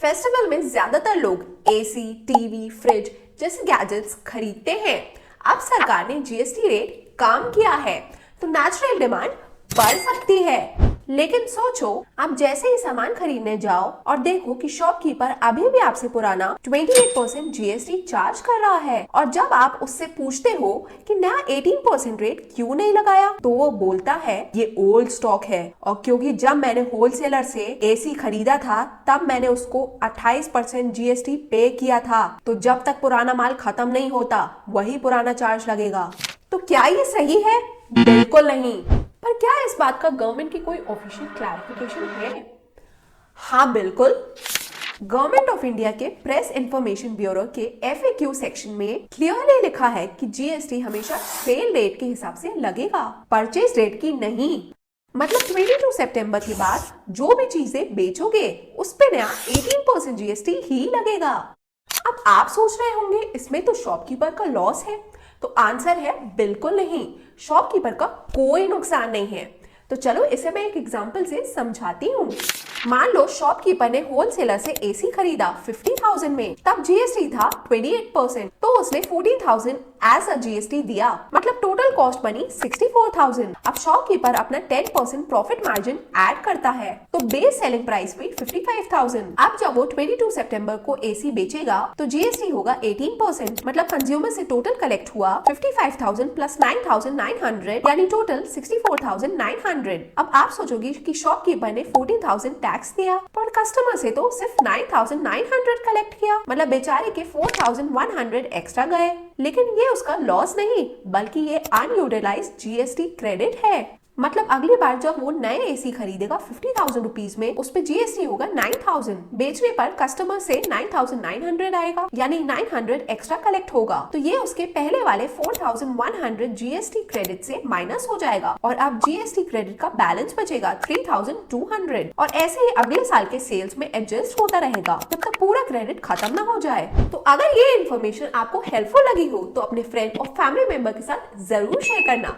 Festival में ज्यादातर लोग एसी, टीवी, फ्रिज जैसे गैजेट्स खरीदते हैं। अब सरकार ने जीएसटी रेट कम किया है तो नेचुरल डिमांड बढ़ सकती है। लेकिन सोचो, आप जैसे ही सामान खरीदने जाओ और देखो कि शॉपकीपर अभी भी आपसे पुराना 28% जीएसटी चार्ज कर रहा है, और जब आप उससे पूछते हो कि नया 18% रेट क्यों नहीं लगाया, तो वो बोलता है ये ओल्ड स्टॉक है, और क्योंकि जब मैंने होलसेलर से एसी खरीदा था तब मैंने उसको 28% जीएसटी पे किया था, तो जब तक पुराना माल खत्म नहीं होता वही पुराना चार्ज लगेगा। तो क्या ये सही है? बिल्कुल नहीं। पर क्या इस बात का गवर्नमेंट की कोई ऑफिशियल क्लैरिफिकेशन है? हाँ, बिल्कुल। गवर्नमेंट ऑफ इंडिया के प्रेस इंफॉर्मेशन ब्यूरो के एफएक्यू सेक्शन में क्लियरली लिखा है कि जीएसटी हमेशा सेल रेट के हिसाब से लगेगा, परचेज रेट की नहीं। मतलब 22 सितंबर के बाद जो भी चीजें बेचोगे उस पे नया 18% जीएसटी ही लगेगा। अब आप सोच रहे होंगे इसमें तो शॉपकीपर का लॉस है, तो आंसर है बिल्कुल नहीं। शॉपकीपर का कोई नुकसान नहीं है। तो चलो इसे मैं एक एग्जांपल से समझाती हूँ। मान लो शॉपकीपर ने होलसेलर से एसी खरीदा 50,000 में, तब जीएसटी था 28%, तो उसने 14,000 एज अ जीएसटी दिया, मतलब टोटल कॉस्ट बनी 64,000। अब शॉपकीपर अपना 10% प्रॉफिट मार्जिन ऐड करता है, तो बेस सेलिंग प्राइस हुई 55,000। अब जब वो 22 सितंबर को एसी बेचेगा तो जीएसटी होगा 18%, मतलब कंज्यूमर से टोटल कलेक्ट हुआ 55,000 प्लस 9,900, यानी टोटल 64,900। अब आप सोचोगे कि शॉपकीपर ने 14,000 टैक्स दिया, पर कस्टमर से तो सिर्फ 9,900 कलेक्ट किया, मतलब बेचारे के 4,100 एक्स्ट्रा गए। लेकिन ये उसका लॉस नहीं, बल्कि ये अनयूटिलाइज्ड जीएसटी क्रेडिट है। मतलब अगली बार जब वो नए एसी खरीदेगा 50,000 रुपीज में, उस पे जीएसटी होगा 9,000। बेचने पर कस्टमर से 9,900 आएगा, यानी 900 एक्स्ट्रा कलेक्ट होगा, तो ये उसके पहले वाले 4,100 जीएसटी क्रेडिट से माइनस हो जाएगा, और अब जीएसटी क्रेडिट का बैलेंस बचेगा 3,200, और ऐसे ही अगले साल के सेल्स में एडजस्ट होता रहेगा जब तक पूरा क्रेडिट खत्म ना हो जाए। तो अगर ये इन्फॉर्मेशन आपको हेल्पफुल लगी हो तो अपने फ्रेंड और फैमिली मेंबर के साथ जरूर शेयर करना।